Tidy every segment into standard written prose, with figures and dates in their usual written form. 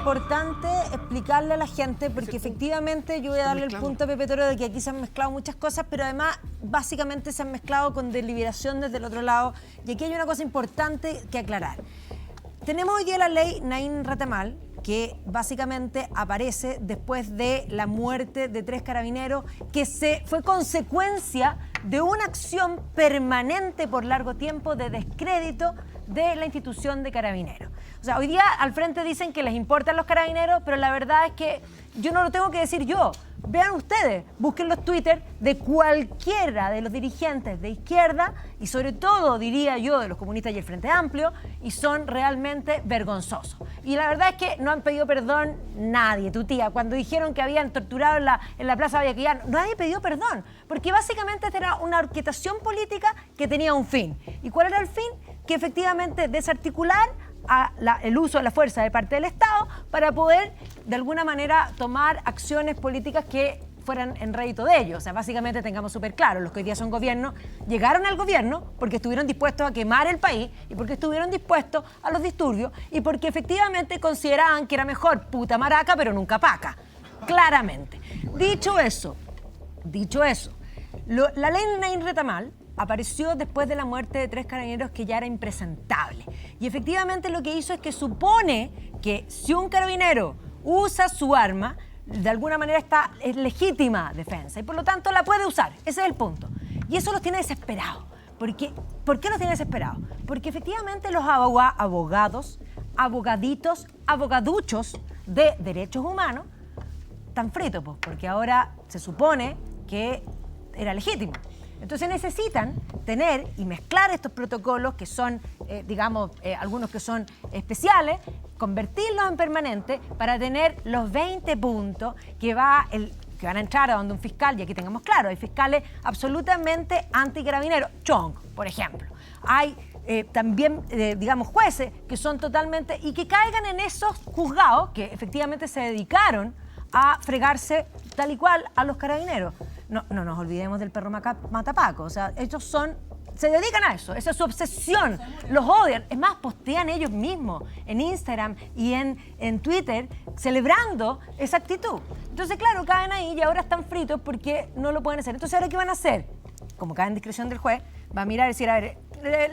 importante explicarle a la gente, porque efectivamente yo voy a darle el punto a Pepe Toro de que aquí se han mezclado muchas cosas, pero además básicamente se han mezclado con deliberación desde el otro lado, y aquí hay una cosa importante que aclarar. Tenemos hoy día la ley Naín Retamal, que básicamente aparece después de la muerte de 3 carabineros, que fue consecuencia de una acción permanente por largo tiempo de descrédito de la institución de carabineros. O sea, hoy día al frente dicen que les importan los carabineros, pero la verdad es que yo no lo tengo que decir yo. Vean ustedes, busquen los Twitter de cualquiera de los dirigentes de izquierda y sobre todo, diría yo, de los comunistas y el Frente Amplio, y son realmente vergonzosos. Y la verdad es que no han pedido perdón nadie, tu tía. Cuando dijeron que habían torturado en la Plaza Bayaquillán, nadie pidió perdón, porque básicamente esta era una orquestación política que tenía un fin. ¿Y cuál era el fin? Que efectivamente desarticular el uso de la fuerza de parte del Estado para poder, de alguna manera, tomar acciones políticas que fueran en rédito de ellos. O sea, básicamente tengamos súper claro, los que hoy día son gobierno, llegaron al gobierno porque estuvieron dispuestos a quemar el país y porque estuvieron dispuestos a los disturbios y porque efectivamente consideraban que era mejor puta maraca, pero nunca paca. Claramente. Dicho eso, la ley Naín Retamal apareció después de la muerte de 3 carabineros que ya era impresentable. Y efectivamente lo que hizo es que supone que si un carabinero usa su arma, de alguna manera es legítima defensa y por lo tanto la puede usar. Ese es el punto. Y eso los tiene desesperados. ¿Por qué los tiene desesperados? Porque efectivamente los abogados, abogaditos, abogaduchos de derechos humanos están fritos, pues, porque ahora se supone que era legítimo. Entonces necesitan tener y mezclar estos protocolos que son, algunos que son especiales, convertirlos en permanentes para tener los 20 puntos que van a entrar a donde un fiscal, y aquí tengamos claro, hay fiscales absolutamente anticarabineros, Chong, por ejemplo. Hay también, jueces que son totalmente, y que caigan en esos juzgados que efectivamente se dedicaron a fregarse tal y cual a los carabineros. No nos olvidemos del perro matapaco. O sea, ellos se dedican a eso. Esa es su obsesión. Los odian. Es más, postean ellos mismos en Instagram y en Twitter celebrando esa actitud. Entonces, claro, caen ahí y ahora están fritos porque no lo pueden hacer. Entonces, ¿ahora qué van a hacer? Como cae en discreción del juez, va a mirar y decir, a ver,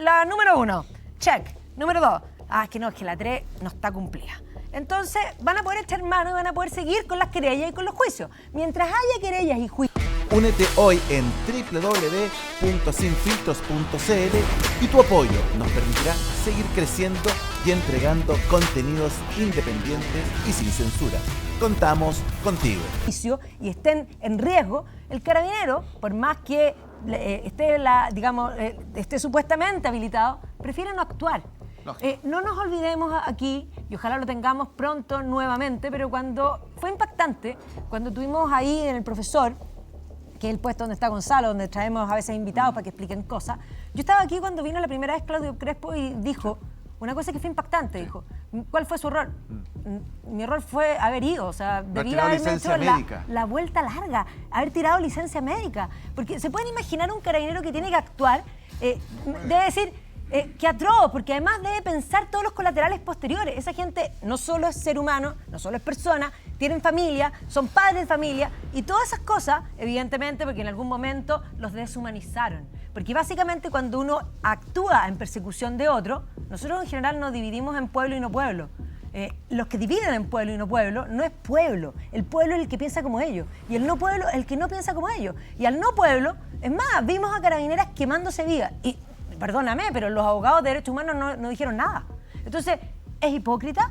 la número 1, check. Número 2, es que la 3 no está cumplida. Entonces, van a poder echar mano y van a poder seguir con las querellas y con los juicios. Mientras haya querellas y juicios. Únete hoy en www.sinfiltros.cl y tu apoyo nos permitirá seguir creciendo y entregando contenidos independientes y sin censura. Contamos contigo. Y estén en riesgo, el carabinero, por más que esté supuestamente habilitado, prefiere no actuar. No nos olvidemos aquí, y ojalá lo tengamos pronto nuevamente, pero cuando fue impactante, cuando tuvimos ahí en el profesor, que es el puesto donde está Gonzalo, donde traemos a veces invitados para que expliquen cosas. Yo estaba aquí cuando vino la primera vez Claudio Crespo y dijo una cosa que fue impactante. Dijo, ¿cuál fue su error? Mi error fue haber ido, o sea, debía haberme hecho la vuelta larga, haber tirado licencia médica. Porque se pueden imaginar un carabinero que tiene que actuar, debe decir, que atroz, porque además debe pensar todos los colaterales posteriores. Esa gente no solo es ser humano, no solo es persona, tienen familia, son padres de familia y todas esas cosas, evidentemente, porque en algún momento los deshumanizaron. Porque básicamente cuando uno actúa en persecución de otro, nosotros en general nos dividimos en pueblo y no pueblo. Los que dividen en pueblo y no pueblo, no es pueblo. El pueblo es el que piensa como ellos. Y el no pueblo es el que no piensa como ellos. Y al no pueblo, es más, vimos a carabineras quemándose vivas. Y perdóname, pero los abogados de derechos humanos no dijeron nada. Entonces, es hipócrita,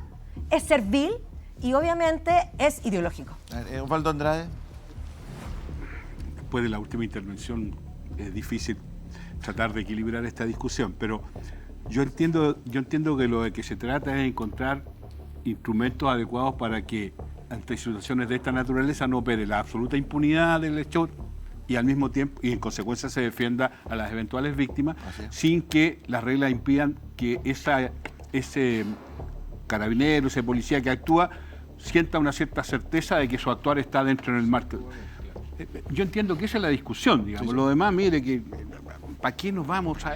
es servil y obviamente es ideológico. Osvaldo Andrade. Después de la última intervención es difícil tratar de equilibrar esta discusión, pero yo entiendo que lo de que se trata es encontrar instrumentos adecuados para que ante situaciones de esta naturaleza no opere la absoluta impunidad del hecho y al mismo tiempo, y en consecuencia se defienda a las eventuales víctimas, sin que las reglas impidan que ese carabinero, ese policía que actúa, sienta una cierta certeza de que su actuar está dentro del marco. Yo entiendo que esa es la discusión, digamos. Sí. Lo demás, mire, que ¿para qué nos vamos a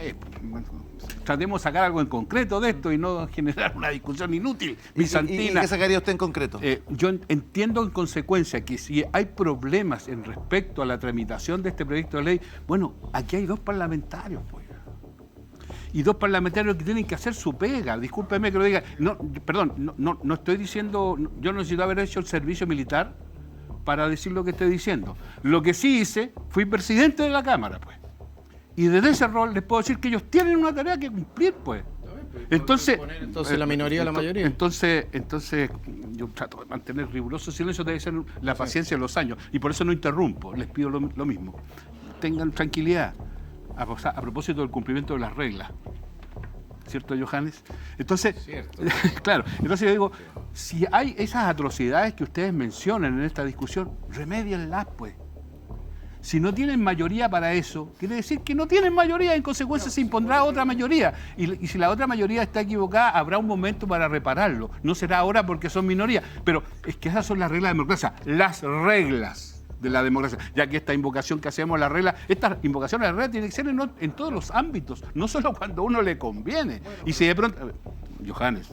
tratemos de sacar algo en concreto de esto y no generar una discusión inútil, bizantina? ¿Y qué sacaría usted en concreto? Yo entiendo en consecuencia que si hay problemas en respecto a la tramitación de este proyecto de ley, bueno, aquí hay 2 parlamentarios, pues. Y 2 parlamentarios que tienen que hacer su pega. Discúlpeme que lo diga. No estoy diciendo, yo no necesito haber hecho el servicio militar para decir lo que estoy diciendo. Lo que sí hice, fui presidente de la Cámara, pues. Y desde ese rol les puedo decir que ellos tienen una tarea que cumplir, pues. Entonces la minoría o la mayoría. Entonces, yo trato de mantener riguroso silencio, debe ser la paciencia de los años. Y por eso no interrumpo, les pido lo mismo. Tengan tranquilidad a propósito del cumplimiento de las reglas. ¿Cierto, Johannes? Entonces, claro, entonces yo digo, si hay esas atrocidades que ustedes mencionan en esta discusión, remédienlas, pues. Si no tienen mayoría para eso, quiere decir que no tienen mayoría, en consecuencia se impondrá otra mayoría. Y si la otra mayoría está equivocada, habrá un momento para repararlo. No será ahora porque son minoría. Pero es que esas son las reglas de la democracia, las reglas de la democracia. Ya que esta invocación que hacemos, la regla, esta invocación a la regla tiene que ser en todos los ámbitos, no solo cuando a uno le conviene. Y si de pronto... Johannes,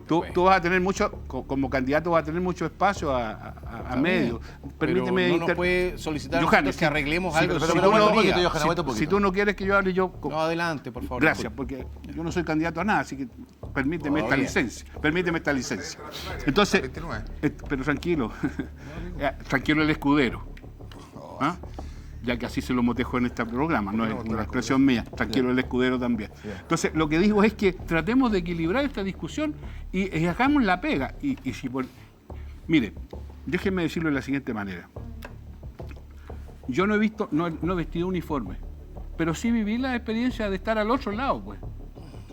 tú vas a tener mucho, como candidato vas a tener mucho espacio a medios. Permíteme... Pero no nos puede solicitar Johannes, que arreglemos algo. Si tú no quieres que yo hable, yo... No, adelante, por favor. Gracias, porque yo no soy candidato a nada, así que permíteme esta licencia. Entonces, pero tranquilo, tranquilo el escudero. ¿Ah? Ya que así se lo motejo en este programa, no es una expresión mía, tranquilo el escudero también. Entonces, lo que digo es que tratemos de equilibrar esta discusión y hagamos la pega. Mire, déjenme decirlo de la siguiente manera. Yo no he vestido uniforme, pero sí viví la experiencia de estar al otro lado, pues,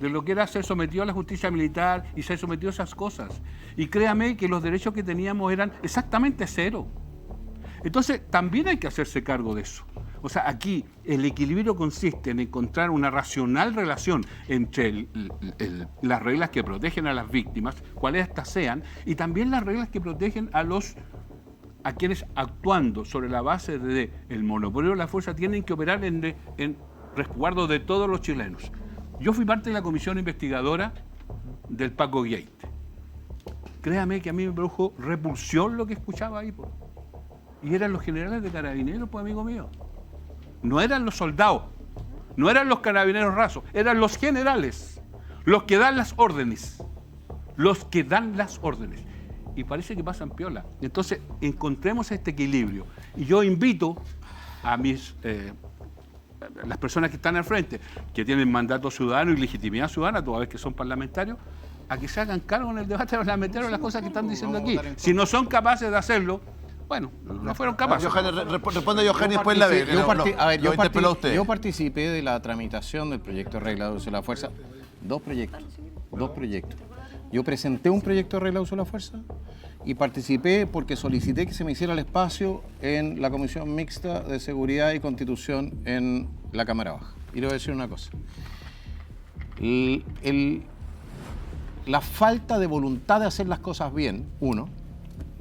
de lo que era ser sometido a la justicia militar y ser sometido a esas cosas. Y créame que los derechos que teníamos eran exactamente 0. Entonces, también hay que hacerse cargo de eso. O sea, aquí el equilibrio consiste en encontrar una racional relación entre las reglas que protegen a las víctimas, cuales éstas sean, y también las reglas que protegen a quienes, actuando sobre la base del monopolio de la fuerza, tienen que operar en resguardo de todos los chilenos. Yo fui parte de la comisión investigadora del Paco Gate. Créame que a mí me produjo repulsión lo que escuchaba ahí, pues. Y eran los generales de carabineros, pues, amigo mío. No eran los soldados, no eran los carabineros rasos, eran los generales, los que dan las órdenes. Y parece que pasan piola. Entonces, encontremos este equilibrio. Y yo invito a las personas que están al frente, que tienen mandato ciudadano y legitimidad ciudadana, toda vez que son parlamentarios, a que se hagan cargo en el debate parlamentario de las cosas que están diciendo aquí. Si no son capaces de hacerlo, bueno, no fueron capaces. Responde Johannes y después la ve. Yo participé de la tramitación del proyecto de regla de uso de la fuerza. Dos proyectos. Yo presenté un proyecto de regla de uso de la fuerza y participé porque solicité que se me hiciera el espacio en la Comisión Mixta de Seguridad y Constitución en la Cámara Baja. Y le voy a decir una cosa. La falta de voluntad de hacer las cosas bien,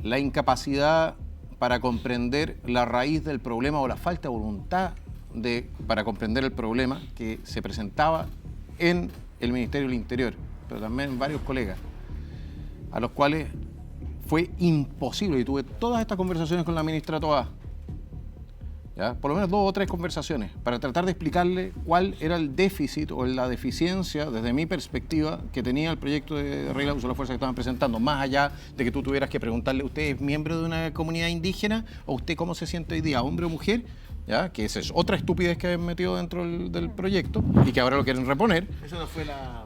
la incapacidad para comprender la raíz del problema o la falta de voluntad para comprender el problema que se presentaba en el Ministerio del Interior, pero también en varios colegas, a los cuales fue imposible, y tuve todas estas conversaciones con la ministra Toá, ¿ya? Por lo menos 2 o 3 conversaciones, para tratar de explicarle cuál era el déficit o la deficiencia, desde mi perspectiva, que tenía el proyecto de regla de uso de la fuerza que estaban presentando, más allá de que tú tuvieras que preguntarle, ¿usted es miembro de una comunidad indígena? ¿O usted cómo se siente hoy día, hombre o mujer? ¿Ya? Que esa es otra estupidez que han metido dentro del proyecto y que ahora lo quieren reponer. Eso no fue la...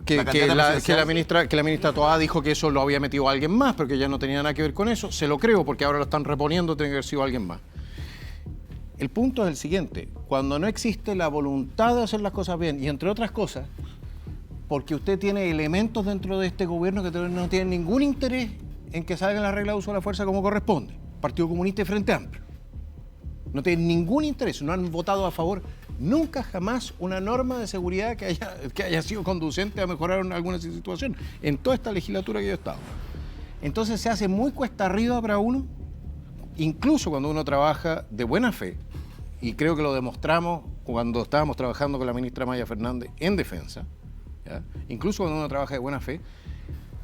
que la ministra Toá dijo que eso lo había metido alguien más, pero que ya no tenía nada que ver con eso. Se lo creo, porque ahora lo están reponiendo, tiene que haber sido alguien más. El punto es el siguiente: cuando no existe la voluntad de hacer las cosas bien, y entre otras cosas, porque usted tiene elementos dentro de este gobierno que no tienen ningún interés en que salgan las reglas de uso de la fuerza como corresponde, Partido Comunista y Frente Amplio, no tienen ningún interés, no han votado a favor nunca jamás una norma de seguridad que haya sido conducente a mejorar alguna situación en toda esta legislatura que yo he estado. Entonces se hace muy cuesta arriba para uno, incluso cuando uno trabaja de buena fe, y creo que lo demostramos cuando estábamos trabajando con la ministra Maya Fernández en defensa, ¿ya? Incluso cuando uno trabaja de buena fe,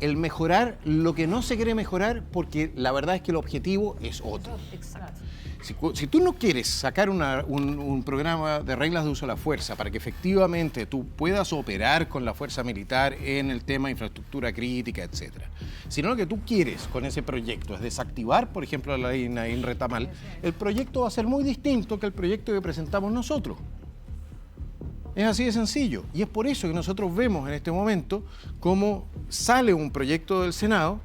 el mejorar lo que no se quiere mejorar, porque la verdad es que el objetivo es otro. Exacto. Si tú no quieres sacar un programa de reglas de uso de la fuerza para que efectivamente tú puedas operar con la fuerza militar en el tema de infraestructura crítica, etcétera, sino lo que tú quieres con ese proyecto es desactivar, por ejemplo, la ley Naín Retamal, el proyecto va a ser muy distinto que el proyecto que presentamos nosotros. Es así de sencillo. Y es por eso que nosotros vemos en este momento cómo sale un proyecto del Senado,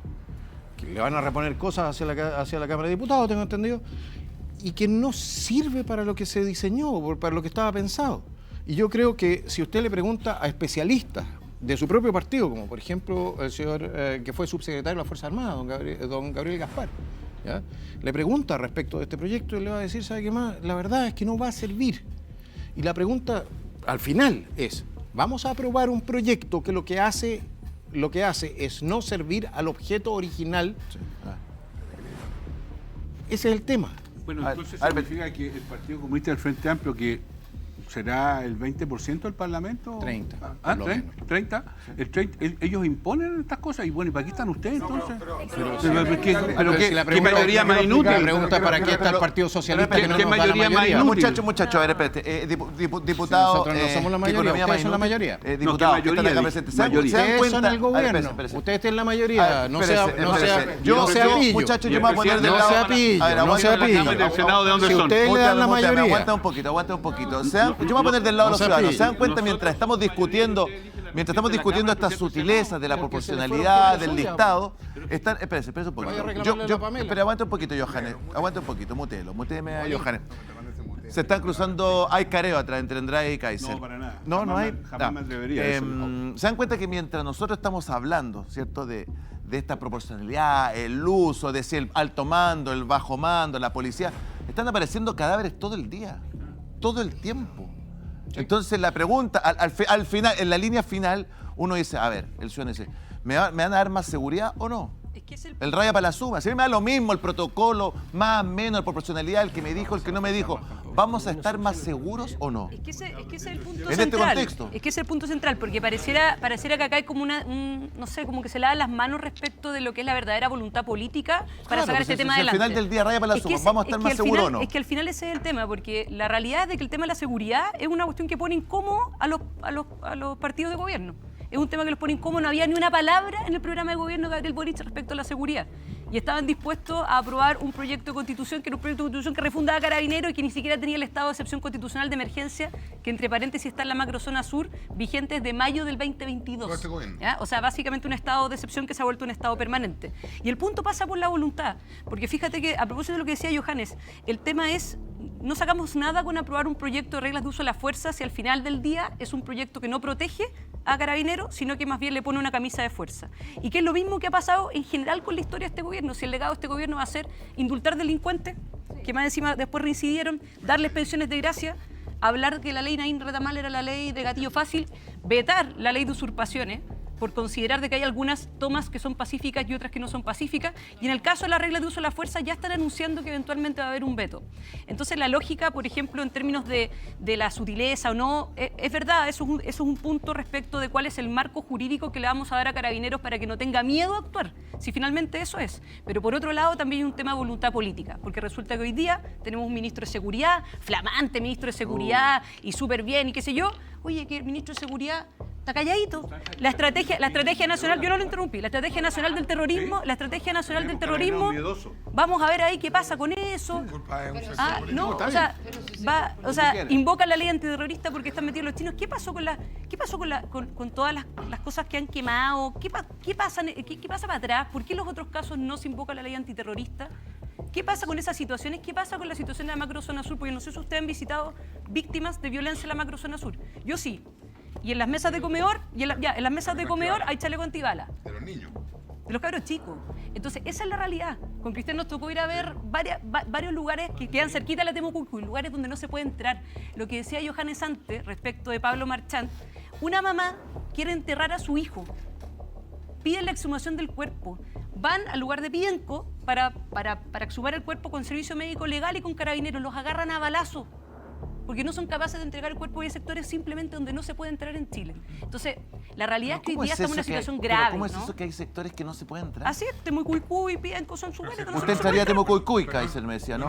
que le van a reponer cosas hacia la Cámara de Diputados, tengo entendido, y que no sirve para lo que se diseñó, para lo que estaba pensado. Y yo creo que si usted le pregunta a especialistas de su propio partido, como por ejemplo el señor que fue subsecretario de las Fuerzas Armadas, don Gabriel Gaspar, ¿ya? Le pregunta respecto de este proyecto y le va a decir, ¿sabe qué más? La verdad es que no va a servir. Y la pregunta al final es, ¿vamos a aprobar un proyecto que lo que hace es no servir al objeto original? Sí. Ese es el tema. Bueno, entonces significa que el Partido Comunista del Frente Amplio, que será el 20% del Parlamento. 30. Ah, 30. Ellos imponen estas cosas y bueno, ¿y para qué están ustedes entonces? Pero ¿qué mayoría más inútil? La pregunta es ¿para qué está el Partido Socialista que no nos da la mayoría? No, muchachos, a ver, espérate. Diputado, nosotros no somos la mayoría, ustedes son la mayoría. Diputado, que están acá presentes. Ustedes son el gobierno, ustedes tienen la mayoría. No sea pillo. Muchachos, yo me voy a poner del lado. No sea pillo. Si ustedes le dan la mayoría. Aguanta un poquito. Yo me voy a poner del lado de los ciudadanos. ¿Se dan cuenta mientras estamos discutiendo estas sutilezas de la proporcionalidad, del listado? Espérese un poquito. Pero aguanta un poquito, Johannes. Aguanta un poquito, muteeme a Johannes. Se están cruzando, hay careo atrás entre Andrade y Kaiser. No, para nada. No hay. Jamás me atrevería a eso. Se dan cuenta que mientras nosotros estamos hablando, ¿cierto?, de esta proporcionalidad, el uso, de si el alto mando, el bajo mando, la policía, están apareciendo cadáveres todo el día, todo el tiempo. Entonces la pregunta, al final, en la línea final, uno dice, a ver, el ciudadano dice, ¿me van a dar más seguridad o no? Es que es el raya para la suma. Si a mí me da lo mismo el protocolo, más o menos, la proporcionalidad, el que me dijo, el que no me dijo, ¿vamos a estar más seguros o no? Es que ese es el punto en central. Este contexto. Es que ese es el punto central, porque pareciera que acá hay como no sé, como que se lavan las manos respecto de lo que es la verdadera voluntad política para sacar este tema adelante. Al final del día, raya para la suma, ¿vamos a estar más seguros o no? Es que al final ese es el tema, porque la realidad es de que el tema de la seguridad es una cuestión que pone incómodo a los partidos de gobierno. Es un tema que los pone incómodos. No había ni una palabra en el programa de gobierno de Gabriel Boric respecto a la seguridad. Y estaban dispuestos a aprobar un proyecto de constitución, que era un proyecto de constitución que refundaba Carabineros y que ni siquiera tenía el estado de excepción constitucional de emergencia, que entre paréntesis está en la macrozona sur, vigente desde mayo del 2022. ¿Ya? O sea, básicamente un estado de excepción que se ha vuelto un estado permanente. Y el punto pasa por la voluntad. Porque fíjate que, a propósito de lo que decía Johannes, el tema es, no sacamos nada con aprobar un proyecto de reglas de uso de la fuerza si al final del día es un proyecto que no protege a Carabineros, sino que más bien le pone una camisa de fuerza. Y que es lo mismo que ha pasado en general con la historia de este gobierno. Si el legado de este gobierno va a ser indultar delincuentes, que más encima después reincidieron, darles pensiones de gracia, hablar que la ley Naín Retamal era la ley de gatillo fácil, vetar la ley de usurpaciones, por considerar de que hay algunas tomas que son pacíficas y otras que no son pacíficas, y en el caso de la regla de uso de la fuerza ya están anunciando que eventualmente va a haber un veto. Entonces la lógica, por ejemplo, en términos de la sutileza o no, es verdad, eso es un punto respecto de cuál es el marco jurídico que le vamos a dar a Carabineros para que no tenga miedo a actuar, si finalmente eso es. Pero por otro lado también hay un tema de voluntad política, porque resulta que hoy día tenemos un ministro de Seguridad, flamante ministro de Seguridad, y súper bien, y qué sé yo. Oye, que el ministro de Seguridad está calladito. La estrategia nacional, yo no lo interrumpí, la estrategia nacional del terrorismo, vamos a ver ahí qué pasa con eso. Invocan la ley antiterrorista porque están metidos los chinos. ¿Qué pasó con todas las cosas que han quemado? ¿Qué pasa para atrás? ¿Por qué en los otros casos no se invoca la ley antiterrorista? ¿Qué pasa con esas situaciones? ¿Qué pasa con la situación de la macrozona sur? Porque no sé si ustedes han visitado víctimas de violencia en la macrozona sur. Yo sí. Y en las mesas de comedor, hay chaleco antibala. De los niños. De los cabros chicos. Entonces, esa es la realidad. Con Cristian nos tocó ir a ver varios lugares que quedan cerquita de la Temucuicuy, lugares donde no se puede entrar. Lo que decía Johannes antes, respecto de Pablo Marchand, una mamá quiere enterrar a su hijo. Piden la exhumación del cuerpo. Van al lugar de Pienco para exhumar el cuerpo con servicio médico legal y con Carabineros. Los agarran a balazo. porque no son capaces de entregar el cuerpo y hay sectores simplemente donde no se puede entrar en Chile. Entonces, la realidad es que hoy día estamos en una situación grave. ¿Cómo es ¿no? eso que hay sectores que no se pueden entrar? Así es, Temucuicú y piden cosas en su Usted entraría a Temucuicui, Kaiser me decía, ¿no?